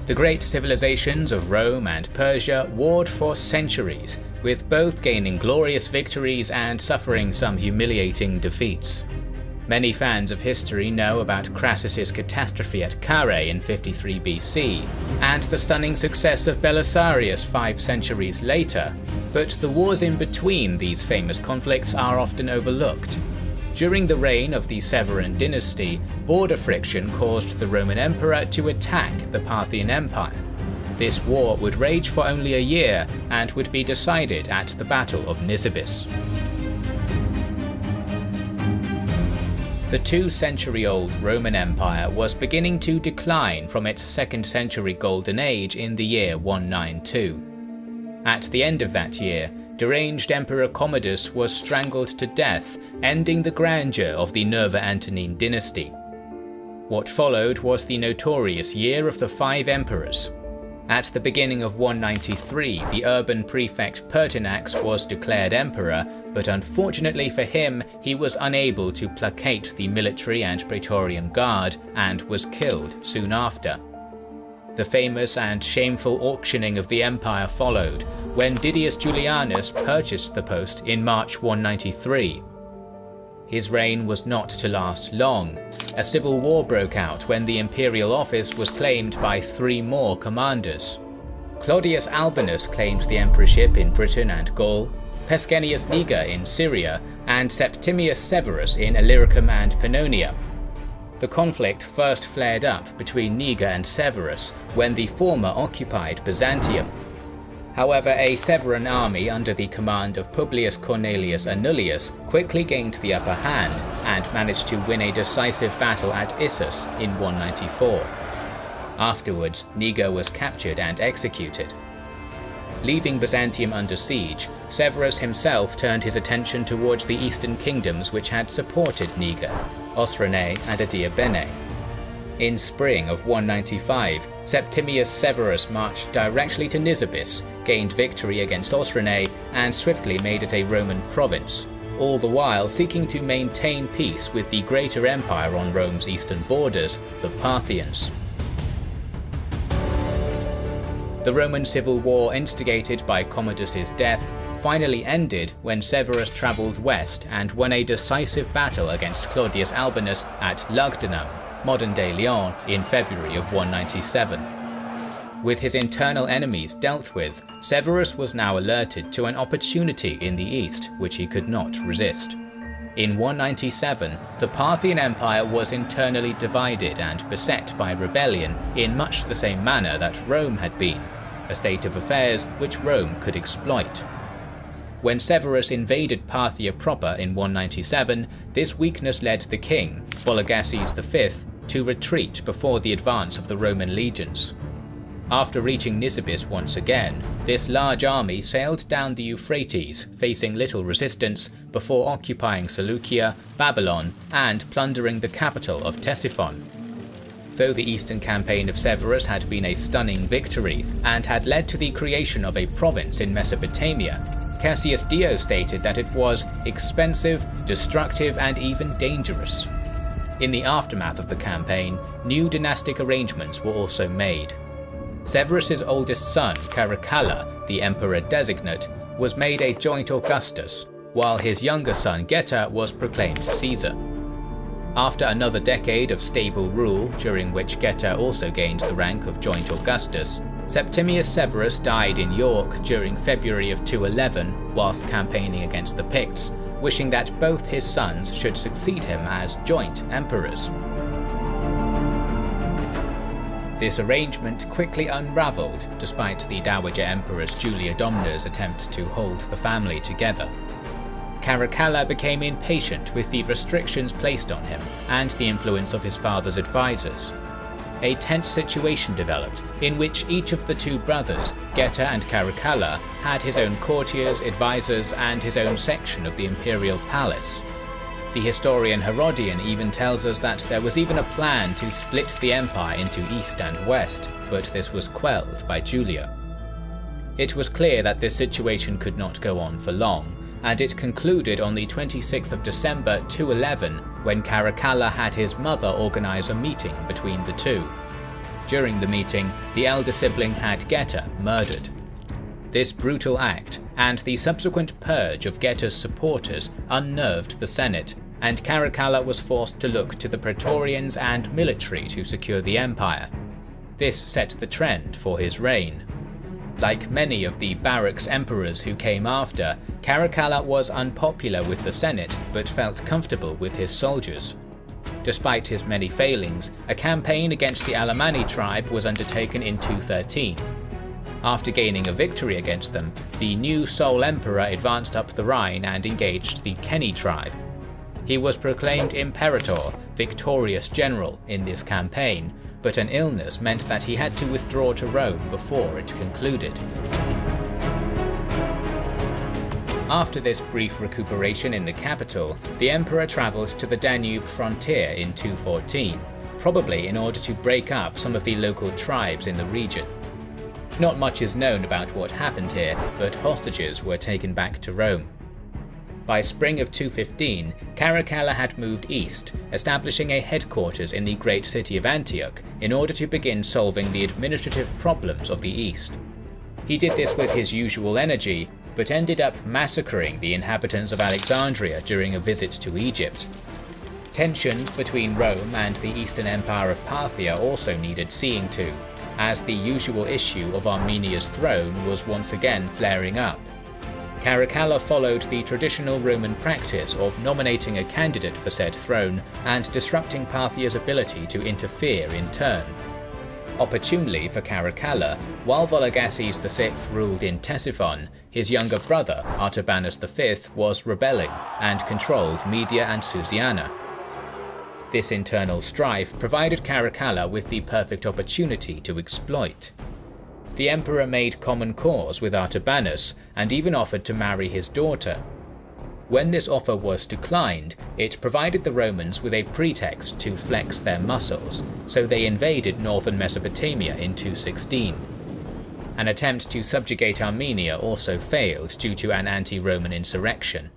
The great civilizations of Rome and Persia warred for centuries, with both gaining glorious victories and suffering some humiliating defeats. Many fans of history know about Crassus's catastrophe at Carrhae in 53 BC, and the stunning success of Belisarius 5 centuries later, but the wars in between these famous conflicts are often overlooked. During the reign of the Severan dynasty, border friction caused the Roman Emperor to attack the Parthian Empire. This war would rage for only a year and would be decided at the Battle of Nisibis. The 2-century-old Roman Empire was beginning to decline from its 2nd century golden age in the year 192. At the end of that year, deranged Emperor Commodus was strangled to death, ending the grandeur of the Nerva-Antonine dynasty. What followed was the notorious Year of the Five Emperors. At the beginning of 193, the urban prefect Pertinax was declared emperor, but unfortunately for him, he was unable to placate the military and Praetorian Guard and was killed soon after. The famous and shameful auctioning of the empire followed, when Didius Julianus purchased the post in March 193. His reign was not to last long. A civil war broke out when the imperial office was claimed by 3 more commanders. Claudius Albinus claimed the emperorship in Britain and Gaul, Pescennius Niger in Syria, and Septimius Severus in Illyricum and Pannonia. The conflict first flared up between Niger and Severus when the former occupied Byzantium. However, a Severan army under the command of Publius Cornelius Annullius quickly gained the upper hand and managed to win a decisive battle at Issus in 194. Afterwards, Niger was captured and executed. Leaving Byzantium under siege, Severus himself turned his attention towards the eastern kingdoms which had supported Niger, Osrhoene and Adiabene. In spring of 195, Septimius Severus marched directly to Nisibis, gained victory against Osrhoene, and swiftly made it a Roman province, all the while seeking to maintain peace with the greater empire on Rome's eastern borders, the Parthians. The Roman civil war instigated by Commodus's death finally ended when Severus travelled west and won a decisive battle against Claudius Albinus at Lugdunum, modern-day Lyon, in February of 197. With his internal enemies dealt with, Severus was now alerted to an opportunity in the east which he could not resist. In 197, the Parthian Empire was internally divided and beset by rebellion in much the same manner that Rome had been, a state of affairs which Rome could exploit. When Severus invaded Parthia proper in 197, this weakness led the king, Vologases V, to retreat before the advance of the Roman legions. After reaching Nisibis once again, this large army sailed down the Euphrates, facing little resistance, before occupying Seleucia, Babylon, and plundering the capital of Ctesiphon. Though the eastern campaign of Severus had been a stunning victory and had led to the creation of a province in Mesopotamia, Cassius Dio stated that it was expensive, destructive, and even dangerous. In the aftermath of the campaign, new dynastic arrangements were also made. Severus's oldest son, Caracalla, the emperor-designate, was made a joint Augustus, while his younger son Geta was proclaimed Caesar. After another decade of stable rule, during which Geta also gained the rank of joint Augustus, Septimius Severus died in York during February of 211 whilst campaigning against the Picts, wishing that both his sons should succeed him as joint emperors. This arrangement quickly unravelled despite the Dowager Empress Julia Domna's attempts to hold the family together. Caracalla became impatient with the restrictions placed on him and the influence of his father's advisors. A tense situation developed in which each of the two brothers, Geta and Caracalla, had his own courtiers, advisors, and his own section of the imperial palace. The historian Herodian even tells us that there was even a plan to split the empire into east and west, but this was quelled by Julia. It was clear that this situation could not go on for long, and it concluded on the 26th of December 211 when Caracalla had his mother organise a meeting between the two. During the meeting, the elder sibling had Geta murdered. This brutal act, and the subsequent purge of Geta's supporters, unnerved the Senate, and Caracalla was forced to look to the Praetorians and military to secure the empire. This set the trend for his reign. Like many of the barracks emperors who came after, Caracalla was unpopular with the Senate but felt comfortable with his soldiers. Despite his many failings, a campaign against the Alemanni tribe was undertaken in 213. After gaining a victory against them, the new sole emperor advanced up the Rhine and engaged the Kenny tribe. He was proclaimed Imperator, victorious general, in this campaign, but an illness meant that he had to withdraw to Rome before it concluded. After this brief recuperation in the capital, the emperor travelled to the Danube frontier in 214, probably in order to break up some of the local tribes in the region. Not much is known about what happened here, but hostages were taken back to Rome. By spring of 215, Caracalla had moved east, establishing a headquarters in the great city of Antioch in order to begin solving the administrative problems of the east. He did this with his usual energy, but ended up massacring the inhabitants of Alexandria during a visit to Egypt. Tensions between Rome and the Eastern Empire of Parthia also needed seeing to, as the usual issue of Armenia's throne was once again flaring up. Caracalla followed the traditional Roman practice of nominating a candidate for said throne and disrupting Parthia's ability to interfere in turn. Opportunely for Caracalla, while Vologases VI ruled in Ctesiphon, his younger brother Artabanus V was rebelling and controlled Media and Susiana. This internal strife provided Caracalla with the perfect opportunity to exploit. The emperor made common cause with Artabanus and even offered to marry his daughter. When this offer was declined, it provided the Romans with a pretext to flex their muscles, so they invaded northern Mesopotamia in 216. An attempt to subjugate Armenia also failed due to an anti-Roman insurrection.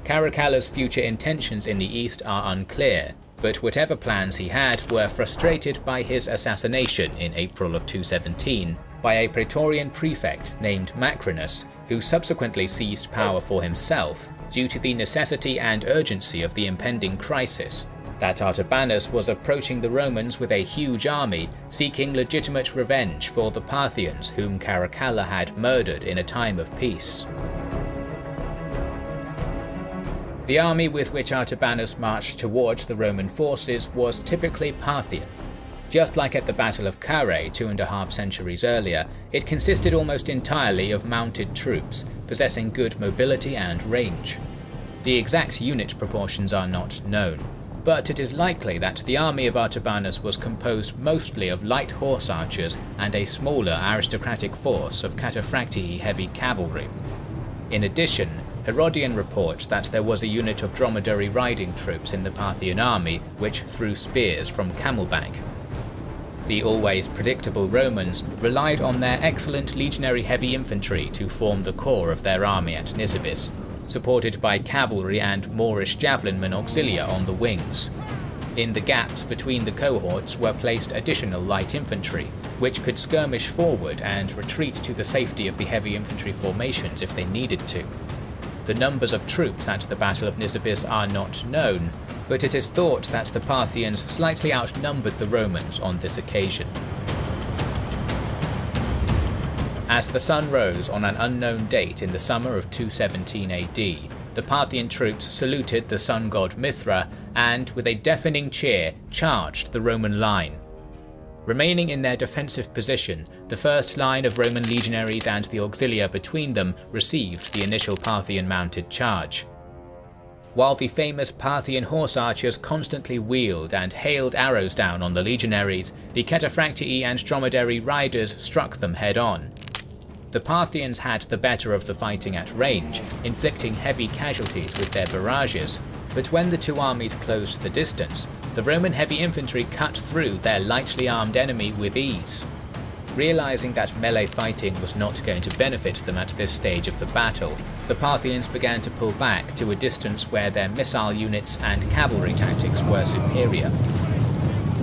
Caracalla's future intentions in the east are unclear, but whatever plans he had were frustrated by his assassination in April of 217 by a Praetorian prefect named Macrinus, who subsequently seized power for himself due to the necessity and urgency of the impending crisis. That Artabanus was approaching the Romans with a huge army, seeking legitimate revenge for the Parthians whom Caracalla had murdered in a time of peace. The army with which Artabanus marched towards the Roman forces was typically Parthian. Just like at the Battle of Carrhae 2.5 centuries earlier, it consisted almost entirely of mounted troops, possessing good mobility and range. The exact unit proportions are not known, but it is likely that the army of Artabanus was composed mostly of light horse archers and a smaller aristocratic force of cataphractii heavy cavalry. In addition, Herodian reports that there was a unit of dromedary riding troops in the Parthian army which threw spears from camelback. The always predictable Romans relied on their excellent legionary heavy infantry to form the core of their army at Nisibis, supported by cavalry and Moorish javelinmen auxilia on the wings. In the gaps between the cohorts were placed additional light infantry, which could skirmish forward and retreat to the safety of the heavy infantry formations if they needed to. The numbers of troops at the Battle of Nisibis are not known, but it is thought that the Parthians slightly outnumbered the Romans on this occasion. As the sun rose on an unknown date in the summer of 217 AD, the Parthian troops saluted the sun god Mithra and, with a deafening cheer, charged the Roman line. Remaining in their defensive position, the first line of Roman legionaries and the auxilia between them received the initial Parthian mounted charge. While the famous Parthian horse archers constantly wheeled and hailed arrows down on the legionaries, the cataphractii and dromedary riders struck them head-on. The Parthians had the better of the fighting at range, inflicting heavy casualties with their barrages, but when the two armies closed the distance, the Roman heavy infantry cut through their lightly armed enemy with ease. Realizing that melee fighting was not going to benefit them at this stage of the battle, the Parthians began to pull back to a distance where their missile units and cavalry tactics were superior.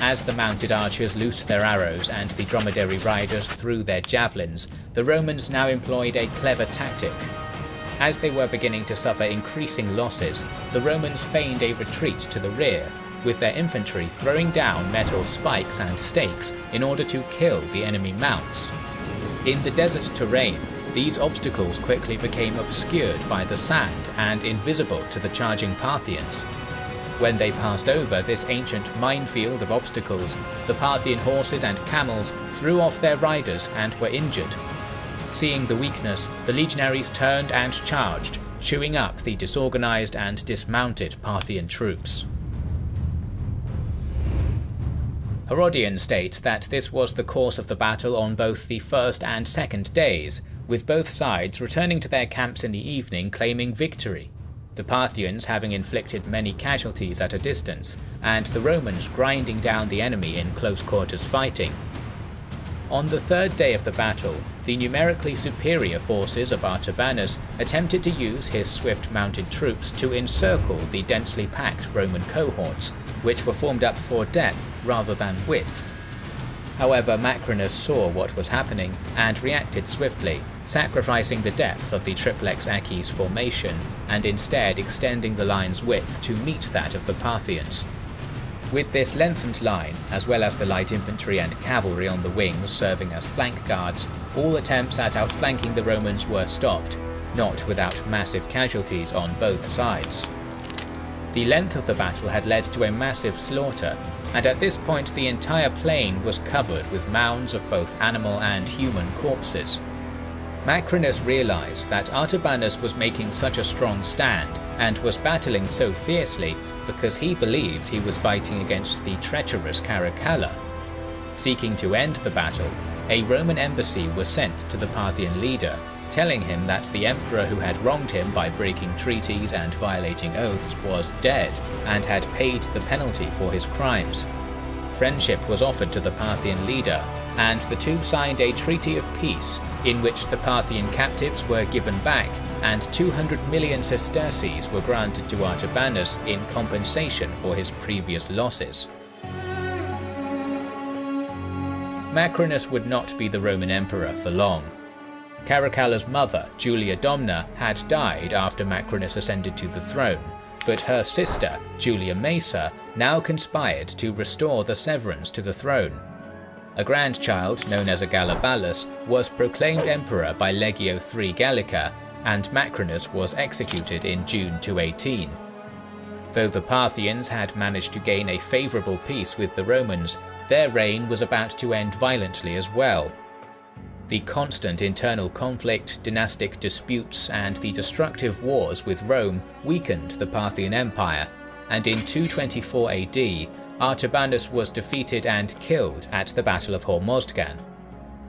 As the mounted archers loosed their arrows and the dromedary riders threw their javelins, the Romans now employed a clever tactic. As they were beginning to suffer increasing losses, the Romans feigned a retreat to the rear, with their infantry throwing down metal spikes and stakes in order to kill the enemy mounts. In the desert terrain, these obstacles quickly became obscured by the sand and invisible to the charging Parthians. When they passed over this ancient minefield of obstacles, the Parthian horses and camels threw off their riders and were injured. Seeing the weakness, the legionaries turned and charged, chewing up the disorganized and dismounted Parthian troops. Herodian states that this was the course of the battle on both the first and second days, with both sides returning to their camps in the evening claiming victory, the Parthians having inflicted many casualties at a distance, and the Romans grinding down the enemy in close quarters fighting. On the third day of the battle, the numerically superior forces of Artabanus attempted to use his swift-mounted troops to encircle the densely packed Roman cohorts, which were formed up for depth rather than width. However, Macrinus saw what was happening and reacted swiftly, sacrificing the depth of the Triplex Achis formation and instead extending the line's width to meet that of the Parthians. With this lengthened line, as well as the light infantry and cavalry on the wings serving as flank guards, all attempts at outflanking the Romans were stopped, not without massive casualties on both sides. The length of the battle had led to a massive slaughter, and at this point the entire plain was covered with mounds of both animal and human corpses. Macrinus realized that Artabanus was making such a strong stand and was battling so fiercely because he believed he was fighting against the treacherous Caracalla. Seeking to end the battle, a Roman embassy was sent to the Parthian leader, telling him that the emperor who had wronged him by breaking treaties and violating oaths was dead and had paid the penalty for his crimes. Friendship was offered to the Parthian leader, and the two signed a treaty of peace in which the Parthian captives were given back and 200 million sesterces were granted to Artabanus in compensation for his previous losses. Macrinus would not be the Roman emperor for long. Caracalla's mother, Julia Domna, had died after Macrinus ascended to the throne, but her sister, Julia Maesa, now conspired to restore the Severans to the throne. A grandchild, known as Agalabalus, was proclaimed emperor by Legio III Gallica, and Macrinus was executed in June 218. Though the Parthians had managed to gain a favourable peace with the Romans, their reign was about to end violently as well. The constant internal conflict, dynastic disputes, and the destructive wars with Rome weakened the Parthian Empire, and in 224 AD, Artabanus was defeated and killed at the Battle of Hormozgan.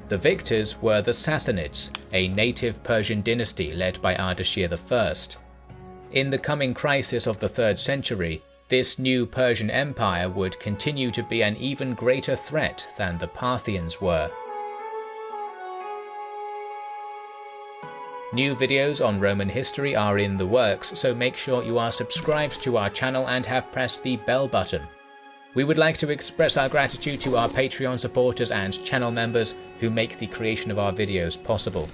The victors were the Sassanids, a native Persian dynasty led by Ardashir I. In the coming crisis of the 3rd century, this new Persian empire would continue to be an even greater threat than the Parthians were. New videos on Roman history are in the works, so make sure you are subscribed to our channel and have pressed the bell button. We would like to express our gratitude to our Patreon supporters and channel members who make the creation of our videos possible.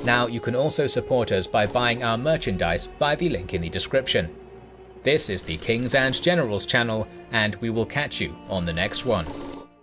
Now you can also support us by buying our merchandise via the link in the description. This is the Kings and Generals channel, and we will catch you on the next one.